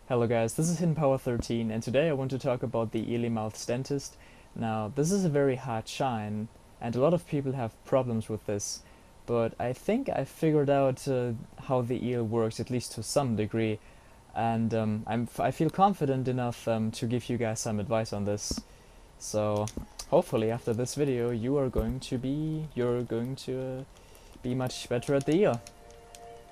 Hello guys, this is Hidden Power 13 and today I want to talk about the Eely-Mouth dentist. Now this is a very hard shine and a lot of people have problems with this, but I think I figured out how the eel works, at least to some degree, and I feel confident enough to give you guys some advice on this. So hopefully after this video you're going to be much better at the eel.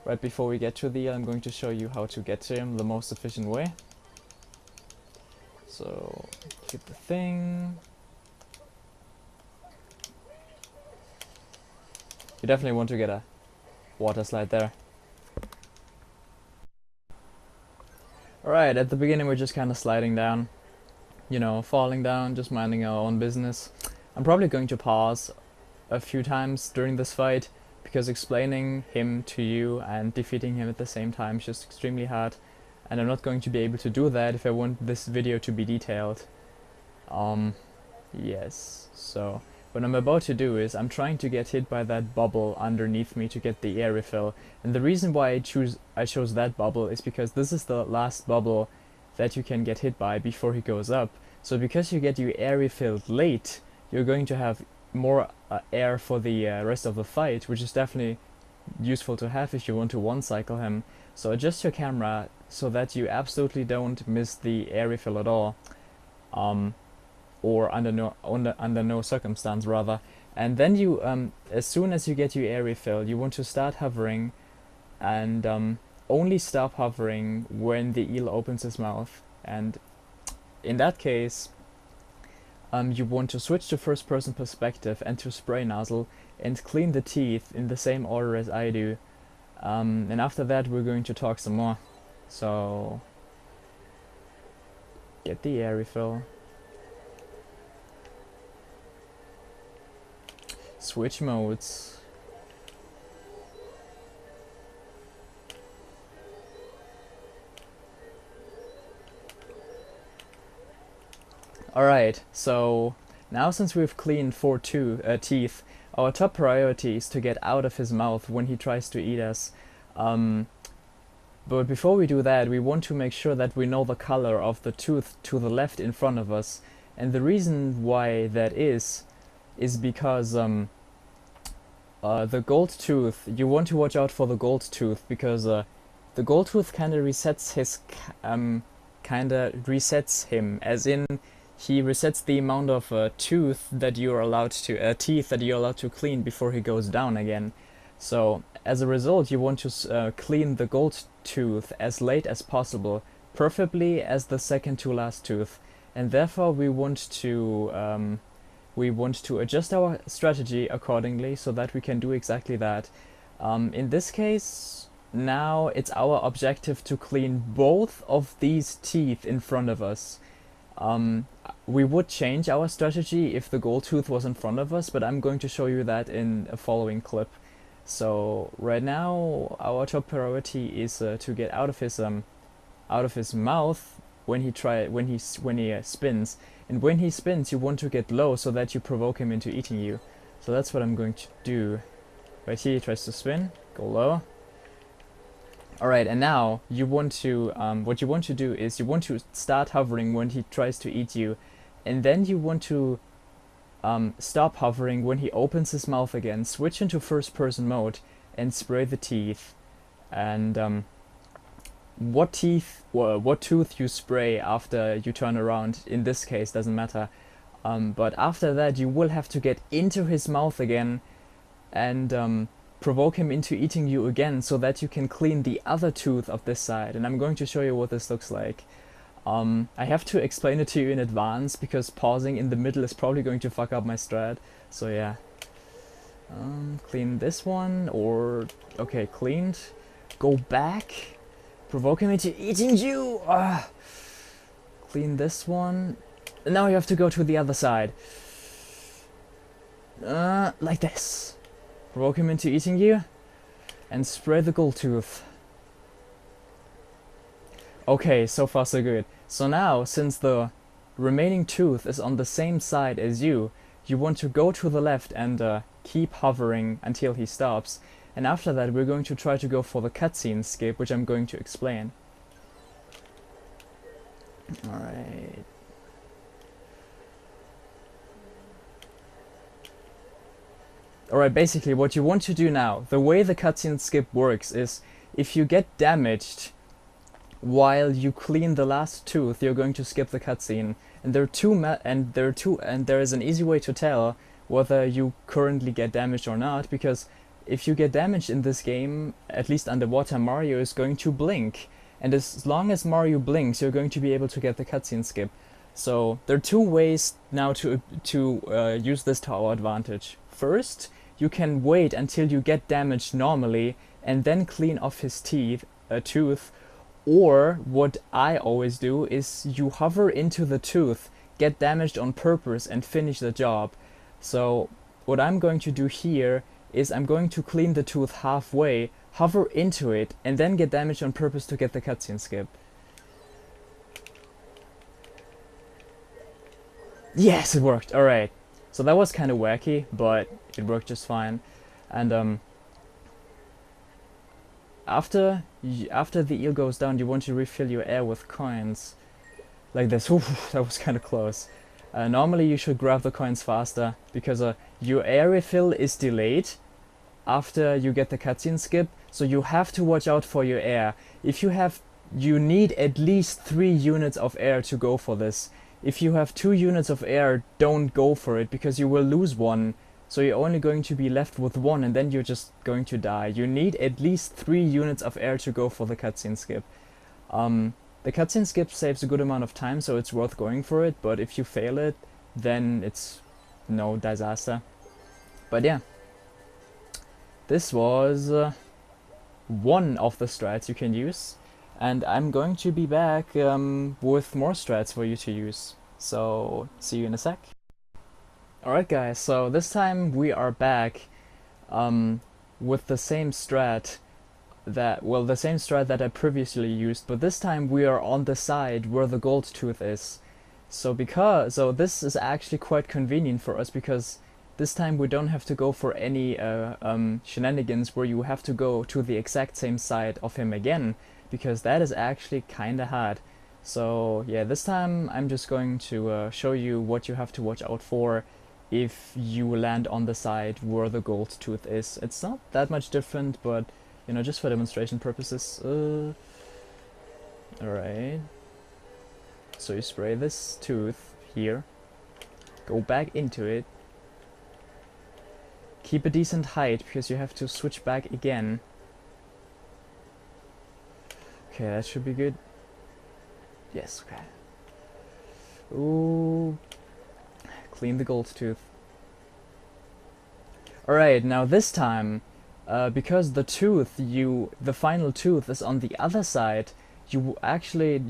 Right before we get to the eel, I'm going to show you how to get to him the most efficient way. So, get the thing. You definitely want to get a water slide there. Alright, at the beginning we're just kind of sliding down. You know, falling down, just minding our own business. I'm probably going to pause a few times during this fight, because explaining him to you and defeating him at the same time is just extremely hard, and I'm not going to be able to do that if I want this video to be detailed. Yes, so what I'm about to do is I'm trying to get hit by that bubble underneath me to get the air refill, and the reason why I chose that bubble is because this is the last bubble that you can get hit by before he goes up. So because you get your air refilled late, you're going to have more air for the rest of the fight, which is definitely useful to have if you want to one cycle him. So adjust your camera so that you absolutely don't miss the air refill at all, or under no circumstance rather. And then you as soon as you get your air refill, you want to start hovering, and only stop hovering when the eel opens his mouth. And in that case, you want to switch to first person perspective and to spray nozzle and clean the teeth in the same order as I do. And after that we're going to talk some more. So get the air refill. Switch modes. Alright, so now since we've cleaned 4 teeth, our top priority is to get out of his mouth when he tries to eat us. But before we do that, we want to make sure that we know the color of the tooth to the left in front of us. And the reason why that is because the gold tooth, you want to watch out for the gold tooth, because the gold tooth kinda resets him, as in he resets the amount of teeth that you're allowed to clean before he goes down again. So as a result, you want to clean the gold tooth as late as possible, preferably as the second to last tooth. And therefore we want to adjust our strategy accordingly so that we can do exactly that. In this case, now it's our objective to clean both of these teeth in front of us. We would change our strategy if the gold tooth was in front of us, but I'm going to show you that in a following clip. So right now our top priority is to get out of his mouth when he spins. And when he spins, you want to get low so that you provoke him into eating you. So that's what I'm going to do. Right here he tries to spin, go low. Alright, and now you want to what you want to do is you want to start hovering when he tries to eat you, and then you want to stop hovering when he opens his mouth again, switch into first person mode and spray the teeth. And what tooth you spray after you turn around in this case doesn't matter, but after that you will have to get into his mouth again and provoke him into eating you again so that you can clean the other tooth of this side. And I'm going to show you what this looks like. I have to explain it to you in advance because pausing in the middle is probably going to fuck up my strat. So yeah. Clean this one, or okay, cleaned. Go back. Provoke him into eating you. Clean this one. And now you have to go to the other side. Like this. Provoke him into eating you, and spray the gold tooth. Okay, so far so good. So now, since the remaining tooth is on the same side as you want to go to the left and keep hovering until he stops. And after that we're going to try to go for the cutscene skip, which I'm going to explain. Alright. Alright, basically what you want to do now, the way the cutscene skip works is if you get damaged while you clean the last tooth, you're going to skip the cutscene. And there is an easy way to tell whether you currently get damaged or not, because if you get damaged in this game, at least underwater, Mario is going to blink. And as long as Mario blinks, you're going to be able to get the cutscene skip. So there are two ways now to use this to our advantage. First, you can wait until you get damaged normally and then clean off his tooth. Or what I always do is you hover into the tooth, get damaged on purpose and finish the job. So what I'm going to do here is I'm going to clean the tooth halfway, hover into it, and then get damaged on purpose to get the cutscene skip. Yes, it worked. Alright. So that was kind of wacky, but it worked just fine. And after the eel goes down, you want to refill your air with coins. Like this. Ooh, that was kind of close. Normally you should grab the coins faster, because your air refill is delayed after you get the cutscene skip, so you have to watch out for your air. You need at least 3 units of air to go for this. If you have 2 units of air, don't go for it, because you will lose one. So you're only going to be left with 1, and then you're just going to die. You need at least 3 units of air to go for the cutscene skip. The cutscene skip saves a good amount of time, so it's worth going for it, but if you fail it, then it's no disaster. But yeah, this was one of the strats you can use, and I'm going to be back with more strats for you to use. So, see you in a sec. Alright guys, so this time we are back with the same strat that I previously used, but this time we are on the side where the gold tooth is. So this is actually quite convenient for us, because this time we don't have to go for any shenanigans where you have to go to the exact same side of him again, because that is actually kinda hard. So yeah, this time I'm just going to show you what you have to watch out for if you land on the side where the gold tooth is. It's not that much different, but you know, just for demonstration purposes. Alright. So you spray this tooth here, go back into it, keep a decent height because you have to switch back again. Okay, that should be good. Yes, okay. Ooh. Clean the gold tooth. Alright, now this time, because the final tooth is on the other side, you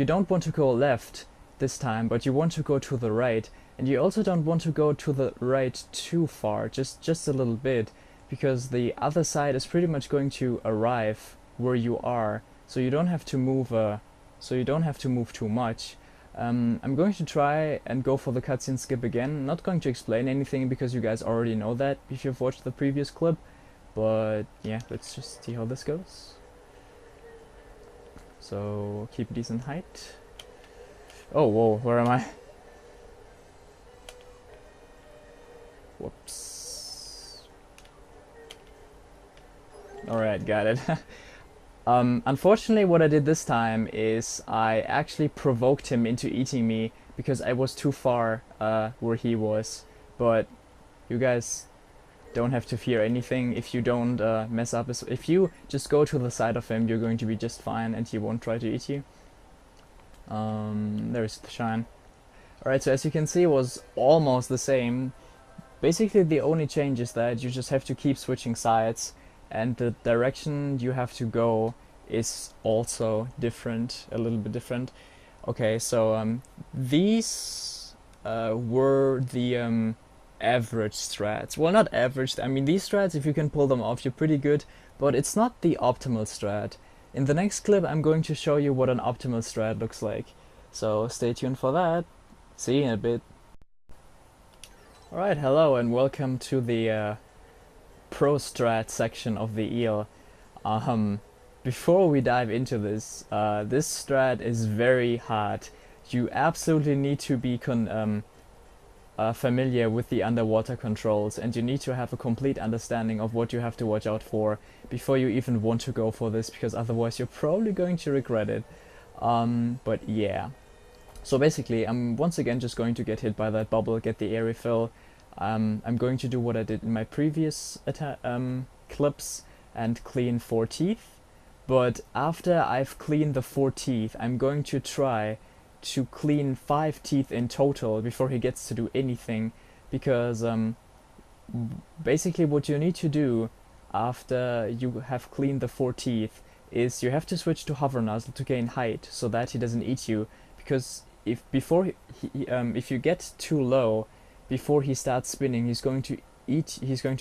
don't want to go left this time, but you want to go to the right. And you also don't want to go to the right too far, just a little bit, because the other side is pretty much going to arrive where you are, so you don't have to move too much. I'm going to try and go for the cutscene skip again. Not going to explain anything because you guys already know that if you've watched the previous clip. But yeah, let's just see how this goes. So keep a decent height. Oh, whoa, where am I? Whoops. Alright, got it. Unfortunately, what I did this time is I actually provoked him into eating me because I was too far where he was. But you guys don't have to fear anything if you don't mess up. If you just go to the side of him, you're going to be just fine and he won't try to eat you. There's the shine. Alright, so as you can see, it was almost the same. Basically, the only change is that you just have to keep switching sides, and the direction you have to go is also different, a little bit different. Okay, so these were the average strats. Well, not average, I mean these strats, if you can pull them off, you're pretty good, but it's not the optimal strat. In the next clip I'm going to show you what an optimal strat looks like. So stay tuned for that. See you in a bit. Alright, hello and welcome to the pro strat section of the eel. Before we dive into this, this strat is very hard. you absolutely need to be familiar with the underwater controls, and you need to have a complete understanding of what you have to watch out for before you even want to go for this, because otherwise you're probably going to regret it. But yeah. So basically, I'm once again just going to get hit by that bubble, get the air refill. I'm going to do what I did in my previous clips and clean 4 teeth. But after I've cleaned the 4 teeth, I'm going to try to clean 5 teeth in total before he gets to do anything. Because basically what you need to do after you have cleaned the 4 teeth is you have to switch to hover nozzle to gain height so that he doesn't eat you. Because if you get too low before he starts spinning, he's going to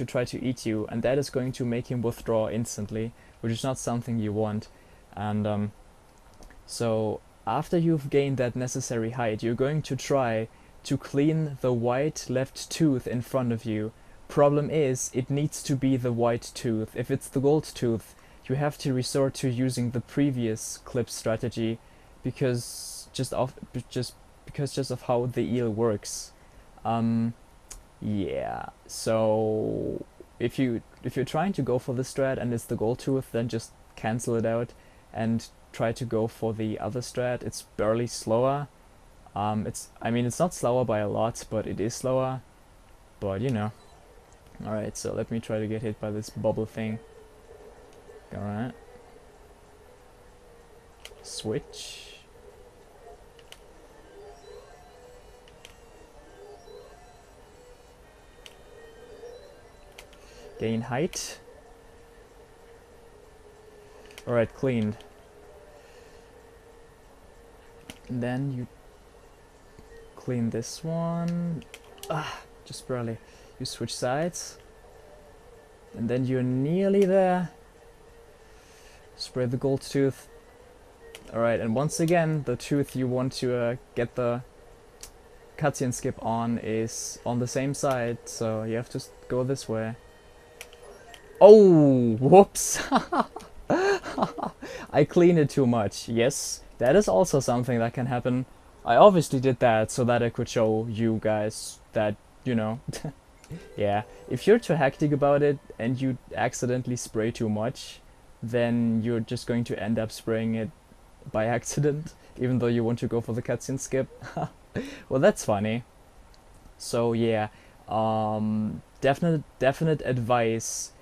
try to eat you, and that is going to make him withdraw instantly, which is not something you want. And so after you've gained that necessary height, you're going to try to clean the white left tooth in front of you. Problem is, it needs to be the white tooth. If it's the gold tooth, you have to resort to using the previous clip strategy, because just of how the eel works. Yeah. So if you're trying to go for the strat and it's the gold tooth, then just cancel it out and try to go for the other strat. It's barely slower. I mean, it's not slower by a lot, but it is slower. But you know. Alright, so let me try to get hit by this bubble thing. Alright. Switch. Gain height. Alright, cleaned. And then you clean this one. Just barely. You switch sides. And then you're nearly there. Spray the gold tooth. Alright, and once again, the tooth you want to get the cutscene skip on is on the same side, so you have to go this way. Oh, whoops. I cleaned it too much. Yes, that is also something that can happen. I obviously did that so that I could show you guys that, you know. Yeah, if you're too hectic about it and you accidentally spray too much, then you're just going to end up spraying it by accident, even though you want to go for the cutscene skip. Well, that's funny. So yeah, definite advice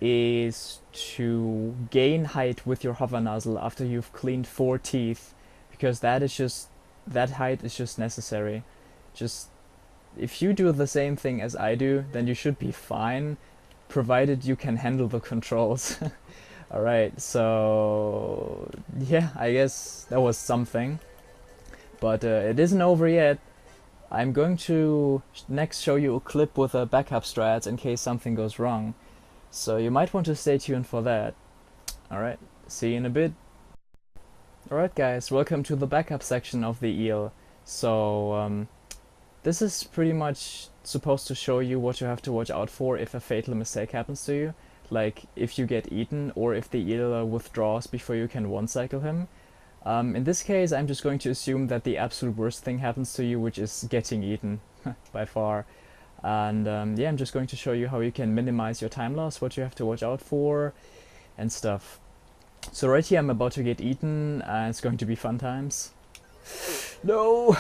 is to gain height with your hover nozzle after you've cleaned 4 teeth, because that height is just necessary. Just if you do the same thing as I do, then you should be fine, provided you can handle the controls. Alright, so yeah, I guess that was something. But it isn't over yet. I'm going to next show you a clip with a backup strat in case something goes wrong. So you might want to stay tuned for that. Alright, see you in a bit. Alright guys, welcome to the backup section of the eel. So this is pretty much supposed to show you what you have to watch out for if a fatal mistake happens to you. Like if you get eaten or if the eel withdraws before you can one-cycle him. In this case, I'm just going to assume that the absolute worst thing happens to you, which is getting eaten, by far. And yeah, I'm just going to show you how you can minimize your time loss, what you have to watch out for, and stuff. So right here I'm about to get eaten, and it's going to be fun times. No!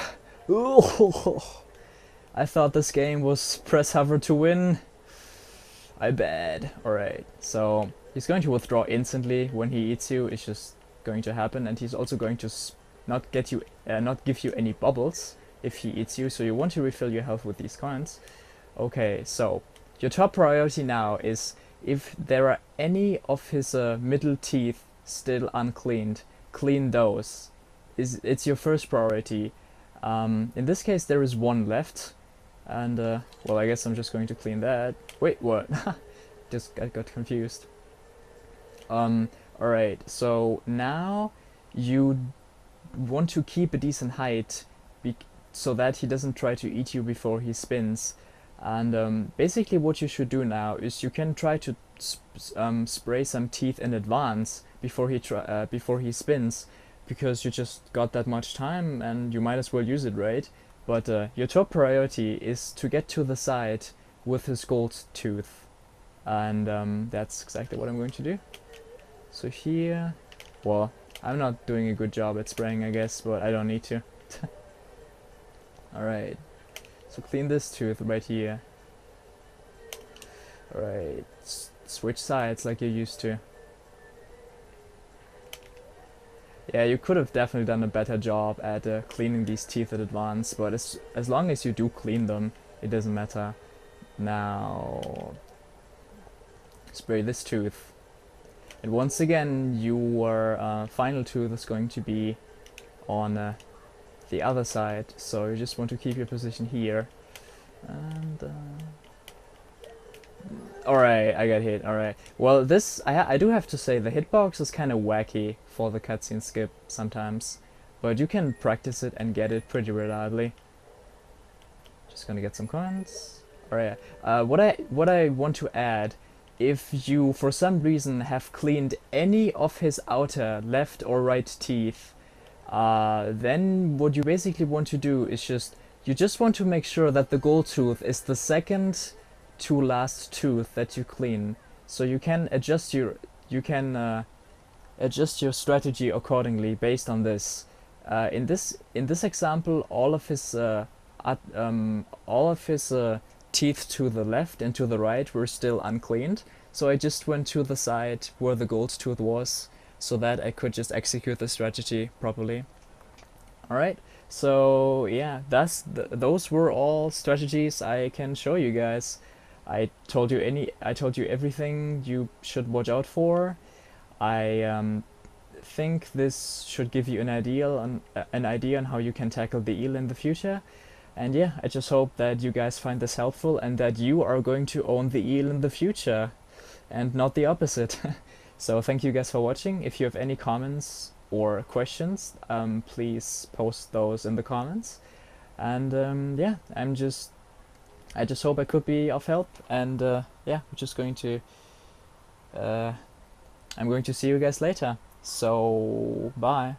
I thought this game was press hover to win. I bet. Alright, so he's going to withdraw instantly when he eats you. It's just going to happen, and he's also going to not give you any bubbles if he eats you, so you want to refill your health with these coins. Okay, so your top priority now is if there are any of his middle teeth still uncleaned, clean those. It's your first priority. In this case there is one left, and well, I guess I'm just going to clean that. Wait, what? Just got confused. Alright, so now you want to keep a decent height so that he doesn't try to eat you before he spins. And basically what you should do now is you can try to spray some teeth in advance before he spins, because you just got that much time and you might as well use it, right? But your top priority is to get to the side with his gold tooth, and that's exactly what I'm going to do. So here, well, I'm not doing a good job at spraying, I guess, but I don't need to. Alright, so clean this tooth right here. Alright, switch sides like you're used to. Yeah, you could have definitely done a better job at cleaning these teeth in advance, but as long as you do clean them, it doesn't matter. Now, spray this tooth. And once again, your final tooth is going to be on the other side, so you just want to keep your position here. And alright, I got hit. Alright. Well, this I do have to say the hitbox is kind of wacky for the cutscene skip sometimes, but you can practice it and get it pretty reliably. Just gonna get some coins. Alright. What I want to add, if you for some reason have cleaned any of his outer left or right teeth, then what you basically want to do is you just want to make sure that the gold tooth is the second to last tooth that you clean, so you can adjust your strategy accordingly based on this. In this example, all of his teeth to the left and to the right were still uncleaned, so I just went to the side where the gold tooth was, so that I could just execute the strategy properly. Alright, so yeah, those were all strategies I can show you guys. I told you everything you should watch out for. I think this should give you an idea on how you can tackle the eel in the future. And yeah, I just hope that you guys find this helpful and that you are going to own the eel in the future and not the opposite. So thank you guys for watching. If you have any comments or questions, please post those in the comments. And yeah, I just hope I could be of help, and yeah, I'm going to see you guys later. So bye.